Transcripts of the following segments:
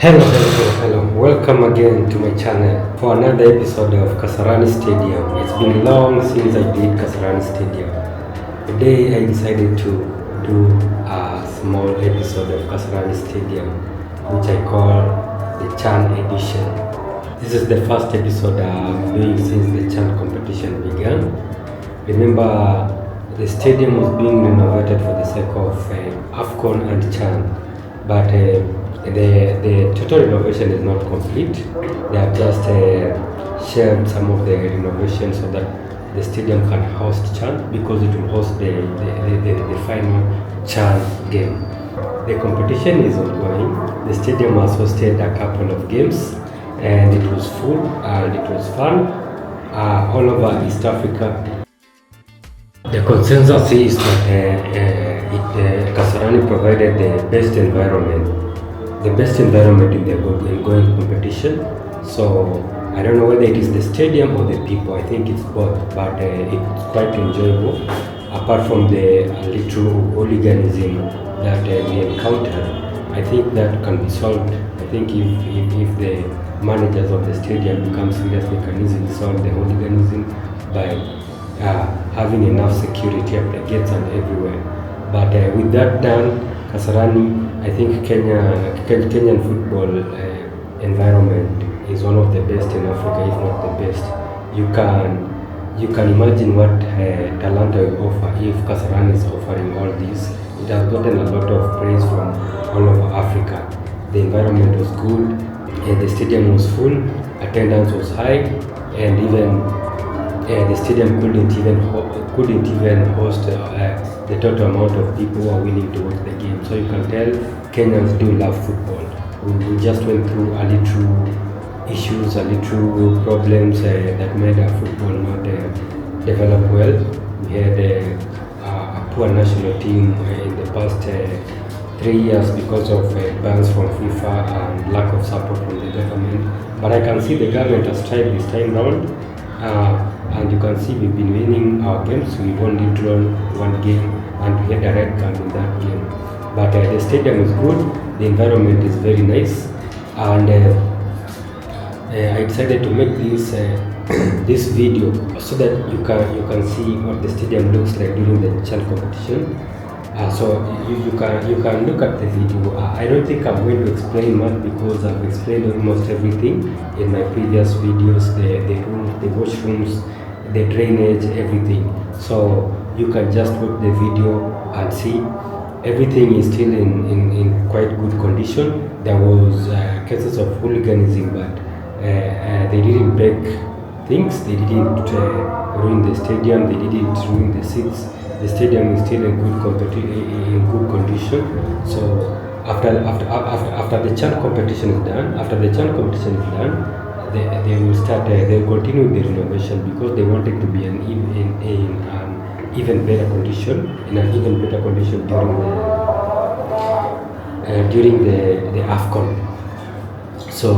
Hello. Welcome again to my channel for another episode of Kasarani Stadium. It's been long since I did Kasarani Stadium. Today I decided to do a small episode of Kasarani Stadium, which I call the Chan edition. This is the first episode I'm doing since the Chan competition began. Remember, the stadium was being renovated for the sake of AFCON and Chan, but the total renovation is not complete. They have just shared some of the renovation so that the stadium can host Chan, because it will host the final Chan game. The competition is ongoing. The stadium has hosted a couple of games and it was full and it was fun all over East Africa. The consensus is that Kasarani provided the best environment in the ongoing competition. So I don't know whether it is the stadium or the people. I think it's both, but it's quite enjoyable. Apart from the little hooliganism that we encountered, I think that can be solved. I think if the managers of the stadium become serious, they can easily solve the hooliganism by having enough security at the gates and everywhere. But with that done, Kasarani, I think Kenyan football environment is one of the best in Africa, if not the best. You can imagine what Talanta will offer if Kasarani is offering all this. It has gotten a lot of praise from all over Africa. The environment was good, and the stadium was full, attendance was high, and even the stadium couldn't even host the total amount of people who are willing to watch the game. So you can tell Kenyans do love football. We just went through a little issues, a little problems that made our football not develop well. We had a poor national team in the past 3 years because of bans from FIFA and lack of support from the government. But I can see the government has tried this time round. And you can see we've been winning our games. We've only drawn one game and we had a red card in that game. But the stadium is good, the environment is very nice, and I decided to make this this video so that you can see what the stadium looks like during the Chan competition. So you can look at the video. I don't think I'm going to explain much because I've explained almost everything in my previous videos, the rooms, the washrooms, the drainage, everything. So you can just watch the video and see everything is still in quite good condition. There was cases of hooliganism, but they didn't break things, they didn't ruin the stadium, they didn't ruin the seats. The stadium is still in good condition. So after the Chan competition is done, they will start. They will continue the renovation because they want it to be in an even better condition, during the AFCON. So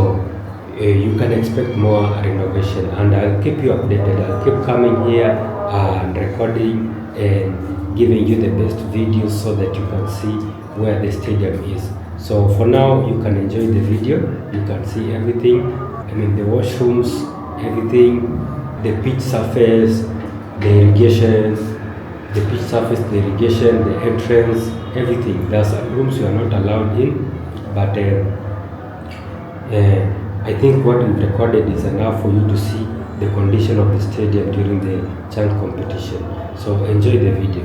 you can expect more renovation, and I'll keep you updated. I'll keep coming here and recording and giving you the best videos so that you can see where the stadium is. So for now, you can enjoy the video. You can see everything. I mean, the washrooms, everything, the pitch surface, the irrigation, the entrance, everything. There's some rooms you are not allowed in, but I think what we've recorded is enough for you to see the condition of the stadium during the Chan competition. So enjoy the video.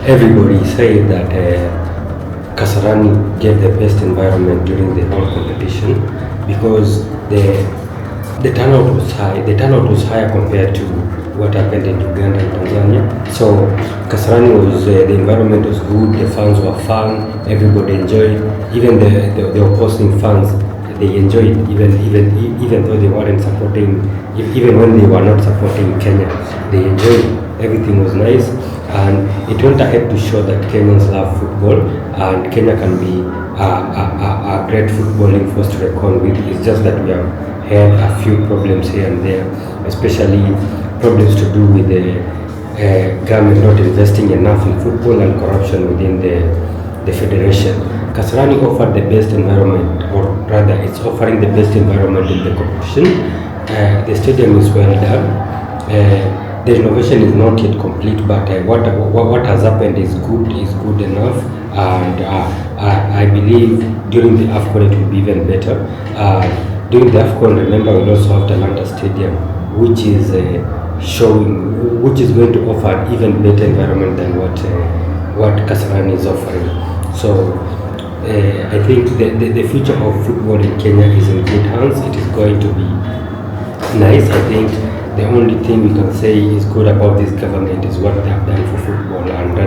Everybody said that Kasarani gave the best environment during the whole competition because the turnout was high. The turnout was higher compared to what happened in Uganda and Tanzania. So Kasarani was the environment was good. The fans were fun. Everybody enjoyed. Even the opposing fans, they enjoyed even though they weren't supporting. Even when they were not supporting Kenya, they enjoyed. Everything was nice. And it went ahead to show that Kenyans love football and Kenya can be a great footballing force to reckon with. It's just that we have had a few problems here and there, especially problems to do with the government not investing enough in football and corruption within the federation. Kasarani offered the best environment, or rather it's offering the best environment in the competition. The stadium is well done. The renovation is not yet complete, but what has happened is good enough, and I believe during the AFCON it will be even better. During the AFCON, remember, we also have Talanta Stadium, which is going to offer an even better environment than what Kasarani is offering. So I think the future of football in Kenya is in good hands. It is going to be nice. I think the only thing we can say is good about this government is what they have done for football and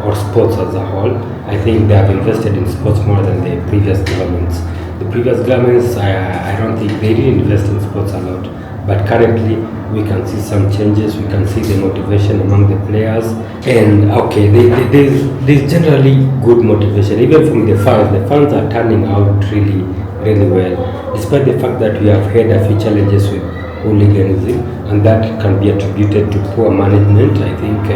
or sports as a whole. I think they have invested in sports more than the previous governments. The previous governments, I don't think they didn't invest in sports a lot. But currently, we can see some changes. We can see the motivation among the players, and okay, there's generally good motivation, even from the fans. The fans are turning out really well, despite the fact that we have had a few challenges with hooliganism, and that can be attributed to poor management. I think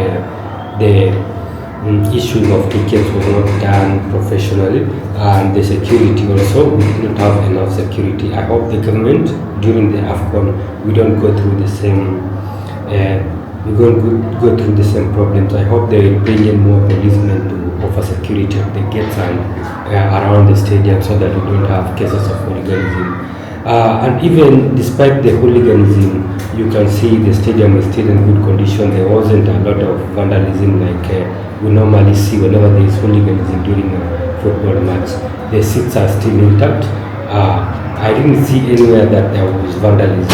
the issuing of tickets was not done professionally, and the security also, we didn't have enough security. I hope the government during the AFCON we don't go through the same go through the same problems. I hope they will bring in more policemen to offer security at the gates and around the stadium, so that we don't have cases of hooliganism. And even despite the hooliganism, you can see the stadium is still in good condition. There wasn't a lot of vandalism like we normally see whenever there is hooliganism during a football match. The seats are still intact. I didn't see anywhere that there was vandalism.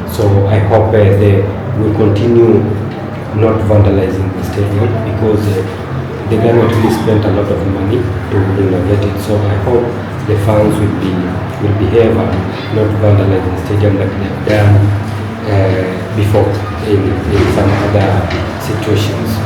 So I hope they will continue not vandalizing the stadium, because the government really spent a lot of money to renovate it. So I hope the fans will behave and not vandalize the stadium like they've done before in some other situations.